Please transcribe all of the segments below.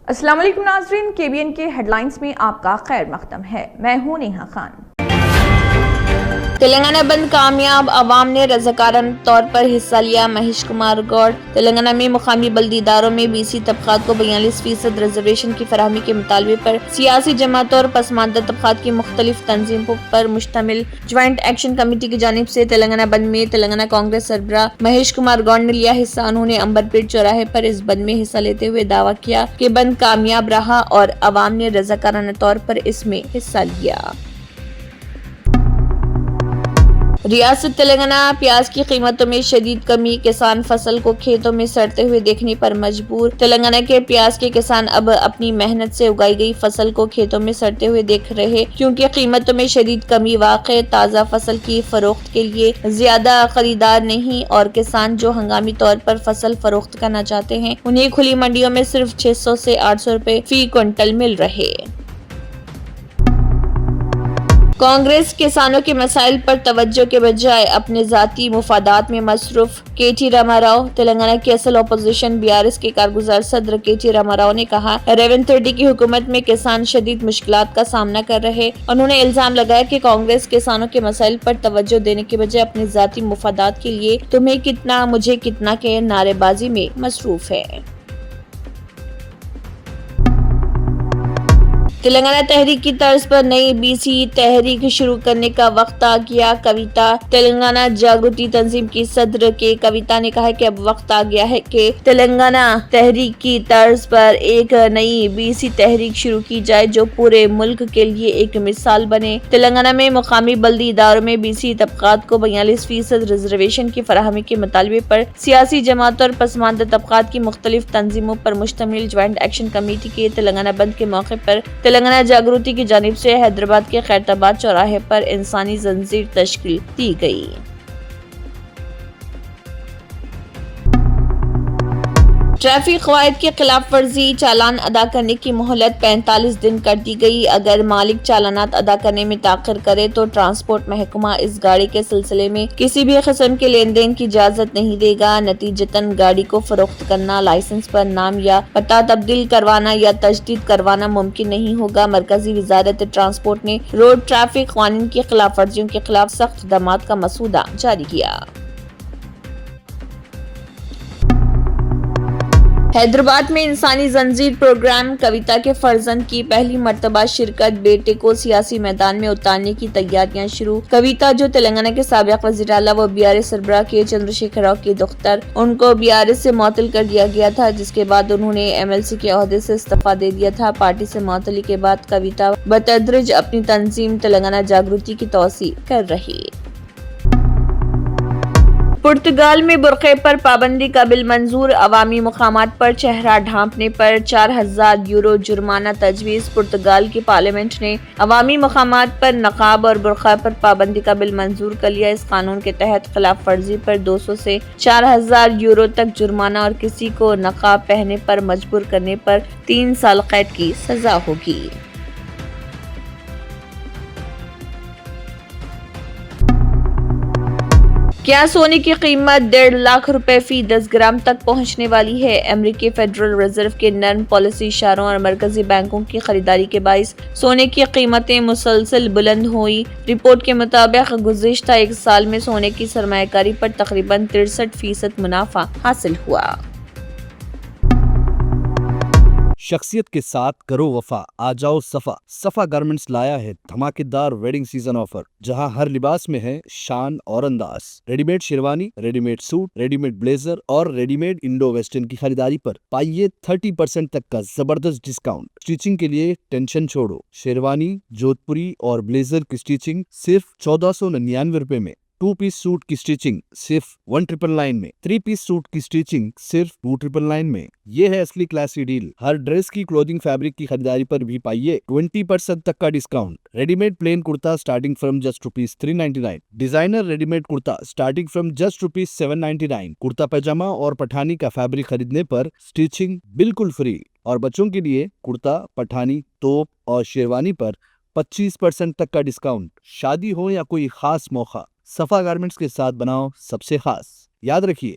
السلام علیکم ناظرین، KBN کے ہیڈ لائنز میں آپ کا خیر مقدم ہے۔ میں ہوں نیہا خان۔ تلنگانہ بند کامیاب، عوام نے رضاکارانہ طور پر حصہ لیا۔ مہیش کمار گوڑ۔ تلنگانہ میں مقامی بلدی اداروں میں BC طبقات کو 42% ریزرویشن کی فراہمی کے مطالبے پر سیاسی جماعتوں اور پسماندہ طبقات کی مختلف تنظیموں پر مشتمل جوائنٹ ایکشن کمیٹی کی جانب سے تلنگانہ بند میں تلنگانہ کانگریس سربراہ مہیش کمار گوڑ نے لیا حصہ۔ انہوں نے امبرپیٹ چوراہے پر اس بند میں حصہ لیتے ہوئے دعویٰ کیا کہ بند کامیاب رہا اور عوام نے رضاکارانہ طور پر اس میں حصہ لیا۔ ریاست تلنگانہ پیاز کی قیمتوں میں شدید کمی، کسان فصل کو کھیتوں میں سڑتے ہوئے دیکھنے پر مجبور۔ تلنگانہ کے پیاز کے کسان اب اپنی محنت سے اگائی گئی فصل کو کھیتوں میں سڑتے ہوئے دیکھ رہے کیونکہ قیمتوں میں شدید کمی واقع۔ تازہ فصل کی فروخت کے لیے زیادہ خریدار نہیں اور کسان جو ہنگامی طور پر فصل فروخت کرنا چاہتے ہیں انہیں کھلی منڈیوں میں صرف 600 سے 800 روپے فی کوئنٹل مل رہے۔ کانگریس کسانوں کے مسائل پر توجہ کے بجائے اپنے ذاتی مفادات میں مصروف۔ KT راما راؤ۔ تلنگانہ کی اصل اپوزیشن BRS کے کارگزار صدر KT راما راؤ نے کہا، ریونت ریڈی کی حکومت میں کسان شدید مشکلات کا سامنا کر رہے۔ انہوں نے الزام لگایا کہ کانگریس کسانوں کے مسائل پر توجہ دینے کے بجائے اپنے ذاتی مفادات کے لیے تمہیں کتنا مجھے کتنا کے نعرے بازی میں مصروف ہے۔ تلنگانہ تحریک کی طرز پر نئی BC تحریک شروع کرنے کا وقت آ گیا۔ کویتا۔ تلنگانہ جاگرتی تنظیم کی صدر کے کویتا نے کہا کہ اب وقت آ گیا ہے کہ تلنگانہ تحریک کی طرز پر ایک نئی BC تحریک شروع کی جائے جو پورے ملک کے لیے ایک مثال بنے۔ تلنگانہ میں مقامی بلدی اداروں میں BC طبقات کو 42% ریزرویشن کی فراہمی کے مطالبے پر سیاسی جماعتوں اور پسماندہ طبقات کی مختلف تنظیموں پر مشتمل جوائنٹ ایکشن کمیٹی کے تلنگانہ بند کے موقع پر تلنگانہ جاگرتی کی جانب سے حیدرآباد کے خیرتآباد چوراہے پر انسانی زنجیر تشکیل دی گئی۔ ٹریفک قواعد کی خلاف ورزی چالان ادا کرنے کی مہلت 45 دن کر دی گئی۔ اگر مالک چالانات ادا کرنے میں تاخیر کرے تو ٹرانسپورٹ محکمہ اس گاڑی کے سلسلے میں کسی بھی قسم کے لین دین کی اجازت نہیں دے گا۔ نتیجتاً گاڑی کو فروخت کرنا، لائسنس پر نام یا پتہ تبدیل کروانا یا تجدید کروانا ممکن نہیں ہوگا۔ مرکزی وزارت ٹرانسپورٹ نے روڈ ٹریفک قوانین کی خلاف ورزیوں کے خلاف سخت اقدامات کا مسودہ جاری کیا۔ حیدرآباد میں انسانی زنجیر پروگرام۔ کویتا کے فرزند کی پہلی مرتبہ شرکت، بیٹے کو سیاسی میدان میں اتارنے کی تیاریاں شروع۔ کویتا جو تلنگانہ کے سابق وزیر اعلیٰ و BRS سربراہ کے چندرشیکھر راؤ کی دختر، ان کو BRS سے معطل کر دیا گیا تھا جس کے بعد انہوں نے MLC کے عہدے سے استعفیٰ دے دیا تھا۔ پارٹی سے معطلی کے بعد کویتا بتدریج اپنی تنظیم تلنگانہ جاگرتی کی توسیع کر رہی۔ پرتگال میں برقعے پر پابندی کا بل منظور۔ عوامی مقامات پر چہرہ ڈھانپنے پر 4000 یورو جرمانہ تجویز۔ پرتگال کی پارلیمنٹ نے عوامی مقامات پر نقاب اور برقعے پر پابندی کا بل منظور کر لیا۔ اس قانون کے تحت خلاف ورزی پر 200 سے 4000 یورو تک جرمانہ اور کسی کو نقاب پہننے پر مجبور کرنے پر 3 سال قید کی سزا ہوگی۔ کیا سونے کی قیمت 1.5 لاکھ روپے فی 10 گرام تک پہنچنے والی ہے؟ امریکی فیڈرل ریزرو کے نرم پالیسی اشاروں اور مرکزی بینکوں کی خریداری کے باعث سونے کی قیمتیں مسلسل بلند ہوئی۔ رپورٹ کے مطابق گزشتہ ایک سال میں سونے کی سرمایہ کاری پر تقریباً 63% منافع حاصل ہوا۔ شخصیت کے ساتھ کرو وفا، آ جاؤ صفا۔ صفا گارمنٹس لایا ہے دھماکے دار ویڈنگ سیزن آفر، جہاں ہر لباس میں ہے شان اور انداز۔ Ready made sherwani, ready made suit, ready made blazer اور ریڈی میڈ انڈو ویسٹرن کی خریداری پر پائیے 30% تک کا زبردست ڈسکاؤنٹ۔ اسٹیچنگ کے لیے ٹینشن چھوڑو، شیروانی، جودھ پوری اور بلیزر کی اسٹیچنگ صرف 1499 روپے میں، 2 پیس سوٹ کی اسٹیچنگ صرف 1999 میں، 3 پیس سوٹ کی اسٹیچنگ صرف 2999 میں۔ یہ ہے اصلی کلاسی ڈیل۔ ہر ڈریس کی کلوتھنگ فیبرک کی خریداری پر بھی پائیے 20% تک کا ڈسکاؤنٹ۔ ریڈی میڈ پلین کرتا starting from just ₹399، designer ready made کرتا سٹارٹنگ فرام جسٹ ₹799۔ کرتا پیجامہ اور پٹھانی کا فیبرک خریدنے پر اسٹیچنگ بالکل فری، اور بچوں کے لیے کرتا، پٹھانی، توپ اور شیروانی پر 25% تک کا ڈسکاؤنٹ۔ شادی ہو یا کوئی خاص موقع، صفا گارمنٹس کے ساتھ بناؤ سب سے خاص۔ یاد رکھیے،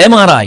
MRI,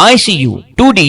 ICU, 2D